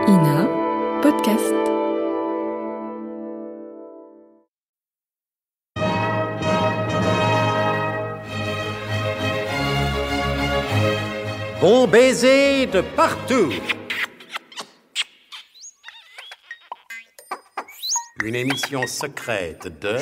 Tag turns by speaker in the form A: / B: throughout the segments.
A: INA Podcast.
B: Bon baiser de partout. Une émission secrète de...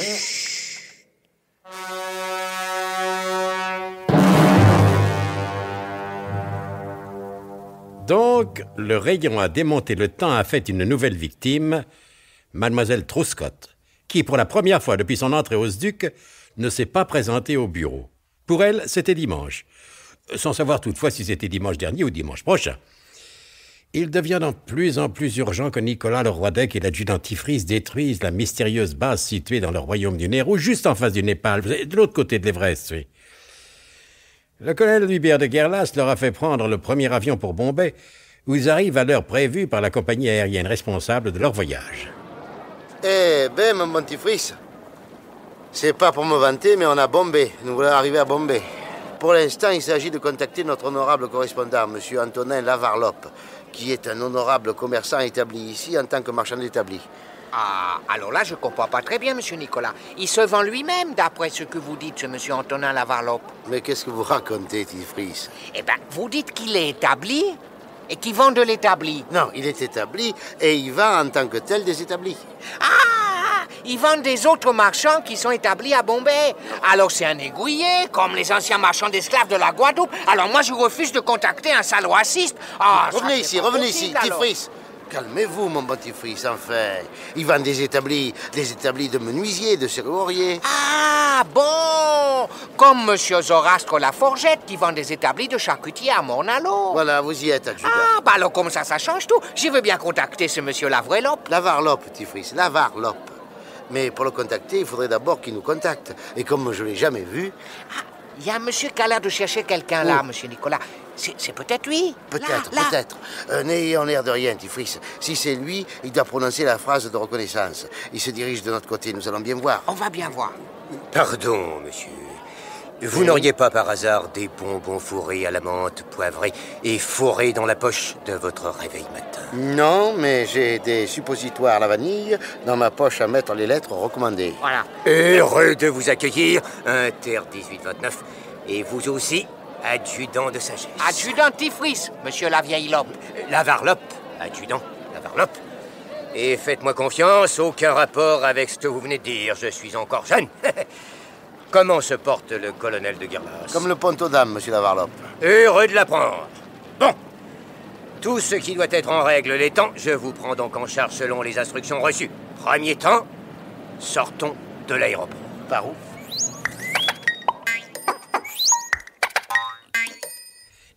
B: Donc, le rayon à démonter le temps a fait une nouvelle victime, Mademoiselle Truscott, qui, pour la première fois depuis son entrée au SDUC, ne s'est pas présentée au bureau. Pour elle, c'était dimanche, sans savoir toutefois si c'était dimanche dernier ou dimanche prochain. Il devient de plus en plus urgent que Nicolas Leroidec et l'adjudant Tifris détruisent la mystérieuse base située dans le royaume du Nez Rouge, juste en face du Népal, de l'autre côté de l'Everest, oui. Le colonel Hubert de Guerlas leur a fait prendre le premier avion pour Bombay, où ils arrivent à l'heure prévue par la compagnie aérienne responsable de leur voyage.
C: Eh ben, mon bon Tifris, c'est pas pour me vanter, mais on a Bombay. Nous voulons arriver à Bombay. Pour l'instant, il s'agit de contacter notre honorable correspondant, M. Antonin Lavarlope, qui est un honorable commerçant établi ici en tant que marchand établi.
D: Ah, alors là, je comprends pas très bien, monsieur Nicolas. Il se vend lui-même, d'après ce que vous dites, ce monsieur Antonin Lavarlope.
C: Mais qu'est-ce que vous racontez, Tifris?
D: Eh ben, vous dites qu'il est établi et qu'il vend de l'établi.
C: Non, il est établi et il vend en tant que tel des établis.
D: Ah, ils vendent des autres marchands qui sont établis à Bombay. Alors c'est un aiguillé, comme les anciens marchands d'esclaves de la Guadeloupe. Alors moi, je refuse de contacter un sale raciste. Ah,
C: revenez ici, Tifris. Calmez-vous, mon bon Tifris, enfin. Ils vendent des établis de menuisiers, de serruriers.
D: Ah, bon, comme monsieur Zorastre Laforgette qui vend des établis de charcutier à Mornalo.
C: Voilà, vous y êtes, adjudant.
D: Ah, bah alors comme ça change tout. Je veux bien contacter ce monsieur Lavarlope.
C: Lavarlope, Tifris, Lavarlope. Mais pour le contacter, il faudrait d'abord qu'il nous contacte. Et comme je ne l'ai jamais vu...
D: Ah, il y a un monsieur qui a l'air de chercher quelqu'un là, monsieur Nicolas. C'est peut-être lui.
C: Peut-être. N'ayons l'air de rien, Tifris. Si c'est lui, il doit prononcer la phrase de reconnaissance. Il se dirige de notre côté, nous allons bien voir.
D: On va bien voir.
E: Pardon, monsieur. Vous n'auriez pas par hasard des bonbons fourrés à la menthe, poivrés et fourrés dans la poche de votre réveil matin?
C: Non, mais j'ai des suppositoires à la vanille dans ma poche à mettre les lettres recommandées.
D: Voilà.
E: Heureux de vous accueillir, Inter 1829. Et vous aussi, adjudant de sagesse.
D: Adjudant Tifris, monsieur la vieille lope.
E: Lavarlope, adjudant Lavarlope. Et faites-moi confiance, aucun rapport avec ce que vous venez de dire. Je suis encore jeune. Comment se porte le colonel de Guerlas?
C: Comme le pont aux dames, monsieur Lavarlope.
E: Heureux de l'apprendre. Bon. Tout ce qui doit être en règle les temps, je vous prends donc en charge selon les instructions reçues. Premier temps, sortons de l'aéroport.
C: Par où?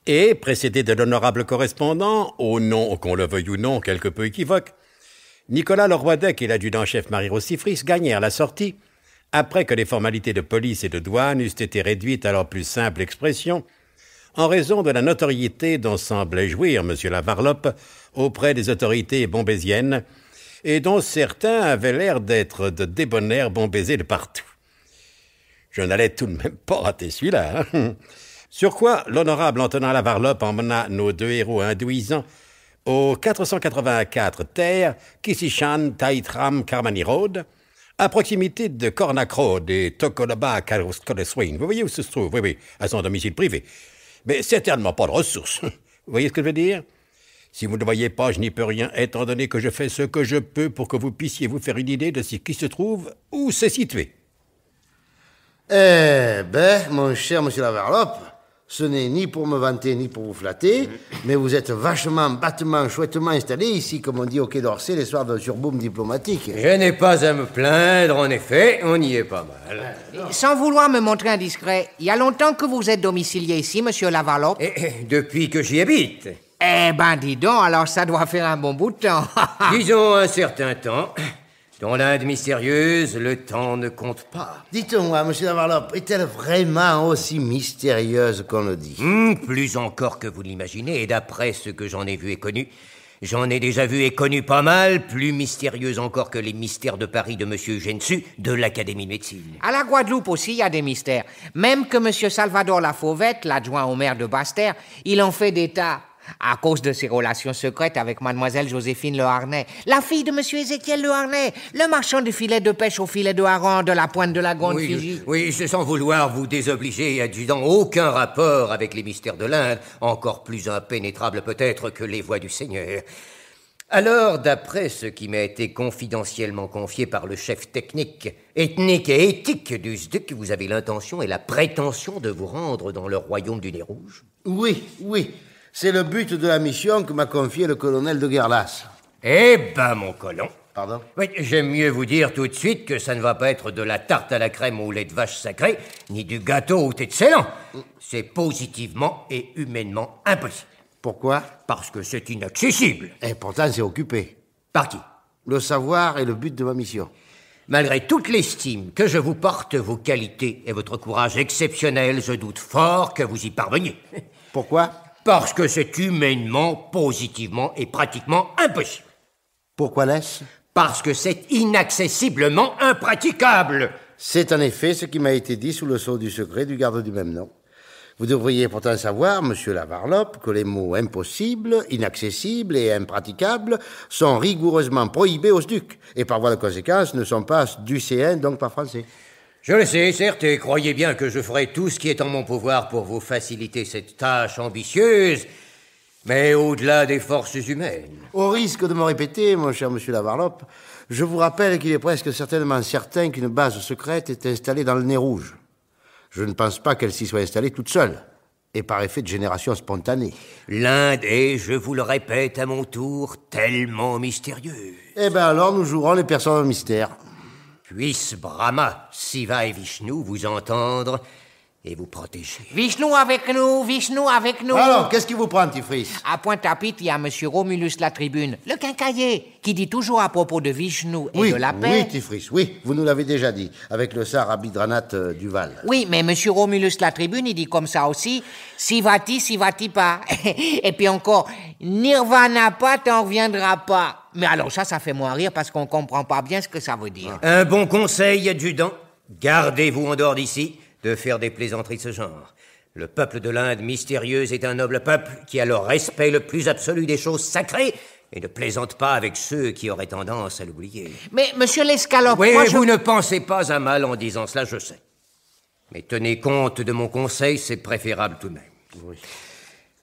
B: Et, précédé de l'honorable correspondant, au nom, qu'on le veuille ou non, quelque peu équivoque, Nicolas Leroidec et l'adjudant-chef Marie-Rose Tifris gagnèrent la sortie, après que les formalités de police et de douane eussent été réduites à leur plus simple expression, en raison de la notoriété dont semblait jouir M. Lavarlope auprès des autorités bombésiennes, et dont certains avaient l'air d'être de débonnaires bombésés de partout. Je n'allais tout de même pas rater celui-là, hein. Sur quoi l'honorable Antonin Lavarlope emmena nos deux héros hindouisants au 484 terre Kisishan Taitram Karmani Road, à proximité de Cornac Road et Tokolaba Kaloswing. Vous voyez où ça se trouve? Oui, à son domicile privé. Mais certainement pas de ressources. Vous voyez ce que je veux dire? Si vous ne voyez pas, je n'y peux rien, étant donné que je fais ce que je peux pour que vous puissiez vous faire une idée de ce qui se trouve, où c'est situé.
C: Eh ben, mon cher monsieur Lavarlope, ce n'est ni pour me vanter, ni pour vous flatter, mais vous êtes vachement, battement, chouettement installé ici, comme on dit au Quai d'Orsay, les soirs de surboom diplomatique.
E: Je n'ai pas à me plaindre, en effet, on y est pas mal.
D: Sans vouloir me montrer indiscret, il y a longtemps que vous êtes domicilié ici, monsieur Lavarlope?
E: Et depuis que j'y habite.
D: Eh ben, dis donc, alors ça doit faire un bon bout de temps.
E: Disons un certain temps. Dans l'Inde mystérieuse, le temps ne compte pas.
C: Dites-moi, monsieur Lavarlope, est-elle vraiment aussi mystérieuse qu'on le dit?
E: Plus encore que vous l'imaginez, et d'après ce que j'en ai vu et connu, j'en ai déjà vu et connu pas mal, plus mystérieuse encore que les mystères de Paris de monsieur Gensu de l'Académie de médecine.
D: À la Guadeloupe aussi, il y a des mystères. Même que monsieur Salvador Lafauvette, l'adjoint au maire de Basse-Terre, il en fait des tas. À cause de ses relations secrètes avec mademoiselle Joséphine Le Harnais, la fille de monsieur Ézéchiel Le Harnais, le marchand de filets de pêche au filet de hareng de la pointe de la Grande Fiji.
E: Oui, c'est sans vouloir vous désobliger, adjudant, aucun rapport avec les mystères de l'Inde, encore plus impénétrables peut-être que les voies du Seigneur. Alors, d'après ce qui m'a été confidentiellement confié par le chef technique, ethnique et éthique du SDUC, vous avez l'intention et la prétention de vous rendre dans le royaume du Nez Rouge?
C: Oui. C'est le but de la mission que m'a confié le colonel de Guerlas.
E: Eh ben, mon colon.
C: Pardon?
E: Oui, j'aime mieux vous dire tout de suite que ça ne va pas être de la tarte à la crème au lait de vache sacré, ni du gâteau au thé de Ceylan. C'est positivement et humainement impossible.
C: Pourquoi?
E: Parce que c'est inaccessible.
C: Et pourtant, c'est occupé.
E: Par qui?
C: Le savoir est le but de ma mission.
E: Malgré toute l'estime que je vous porte, vos qualités et votre courage exceptionnel, je doute fort que vous y parveniez.
C: Pourquoi?
E: Parce que c'est humainement, positivement et pratiquement impossible.
C: Pourquoi l'est-ce?
E: Parce que c'est inaccessiblement impraticable.
C: C'est en effet ce qui m'a été dit sous le sceau du secret du garde du même nom. Vous devriez pourtant savoir, monsieur Lavarlope, que les mots impossible, inaccessible et impraticable sont rigoureusement prohibés au SDUC, et par voie de conséquence ne sont pas ducéens, donc pas français.
E: Je le sais, certes, et croyez bien que je ferai tout ce qui est en mon pouvoir pour vous faciliter cette tâche ambitieuse, mais au-delà des forces humaines.
C: Au risque de me répéter, mon cher monsieur Lavarlope, je vous rappelle qu'il est presque certainement certain qu'une base secrète est installée dans le Nez Rouge. Je ne pense pas qu'elle s'y soit installée toute seule, et par effet de génération spontanée.
E: L'Inde est, je vous le répète à mon tour, tellement mystérieuse.
C: Eh bien alors, nous jouerons les personnes mystères.
E: Puisse Brahma, Shiva et Vishnu vous entendre et vous protéger.
D: Vishnu avec nous.
C: Alors, qu'est-ce qui vous prend, Tifris?
D: À Pointe-à-Pitre, il y a monsieur Romulus la Tribune, le quincailler, qui dit toujours à propos de Vishnu et de la paix.
C: Oui, Tifris, oui, vous nous l'avez déjà dit, avec le Sar Rabindranath Duval.
D: Oui, mais monsieur Romulus la Tribune, il dit comme ça aussi, Sivati pas. Et puis encore, Nirvana pas, t'en reviendras pas. Mais alors ça fait moins rire parce qu'on comprend pas bien ce que ça veut dire.
E: Un bon conseil, adjudant, gardez-vous en dehors d'ici de faire des plaisanteries de ce genre. Le peuple de l'Inde mystérieuse est un noble peuple qui a le respect le plus absolu des choses sacrées et ne plaisante pas avec ceux qui auraient tendance à l'oublier.
D: Mais, monsieur l'Escalope,
E: oui,
D: moi
E: vous ne pensez pas à mal en disant cela, je sais. Mais tenez compte de mon conseil, c'est préférable tout de même. Oui.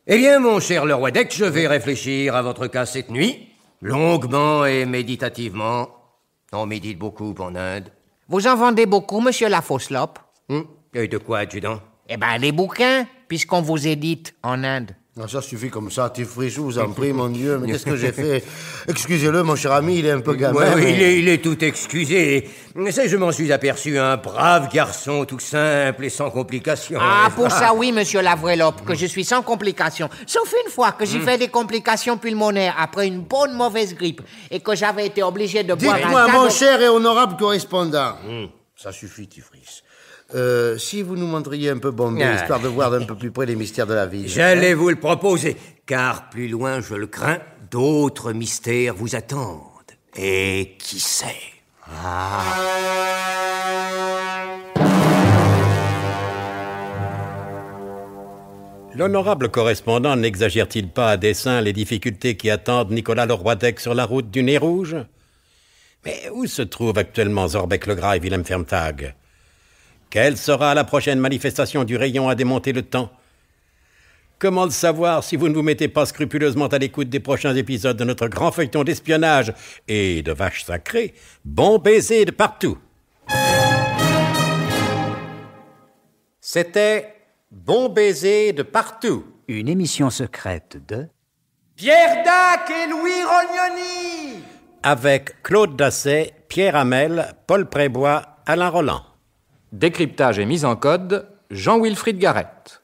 E: Eh bien, mon cher le roi d'Aix, je vais réfléchir à votre cas cette nuit, longuement et méditativement. On médite beaucoup en Inde.
D: Vous en vendez beaucoup, monsieur la Fausselope?
E: Et de quoi, adjudant?
D: Eh ben, les bouquins, puisqu'on vous édite en Inde.
C: Non, ça suffit comme ça, Tifris, je vous en prie, mon Dieu, mais qu'est-ce que j'ai fait? Excusez-le, mon cher ami, il est un peu gamin.
E: Oui, il est tout excusé. Ça, je m'en suis aperçu, un brave garçon, tout simple et sans complications.
D: Ah, pour ça, oui, monsieur Lavrelope, que je suis sans complications. Sauf une fois que j'ai fait des complications pulmonaires après une bonne mauvaise grippe et que j'avais été obligé de boire un
C: Dites-moi,
D: tas
C: mon
D: de...
C: cher et honorable correspondant. Ça suffit, Tifris. Si vous nous montriez un peu Bombay, histoire de voir d'un peu plus près les mystères de la ville.
E: J'allais vous le proposer, car plus loin, je le crains, d'autres mystères vous attendent. Et qui sait?
B: L'honorable correspondant n'exagère-t-il pas à dessein les difficultés qui attendent Nicolas le roi d'Aix sur la route du Nez Rouge? Mais où se trouve actuellement Zorbeck le Gras et Willem Fermtag? Quelle sera la prochaine manifestation du rayon à démonter le temps? Comment le savoir si vous ne vous mettez pas scrupuleusement à l'écoute des prochains épisodes de notre grand feuilleton d'espionnage et de vaches sacrées, Bon baiser de partout? C'était Bon baiser de partout.
F: Une émission secrète de
D: Pierre Dac et Louis Rognoni.
B: Avec Claude Dasset, Pierre Hamel, Paul Prébois, Alain Roland.
A: Décryptage et mise en code, Jean-Wilfried Garrett.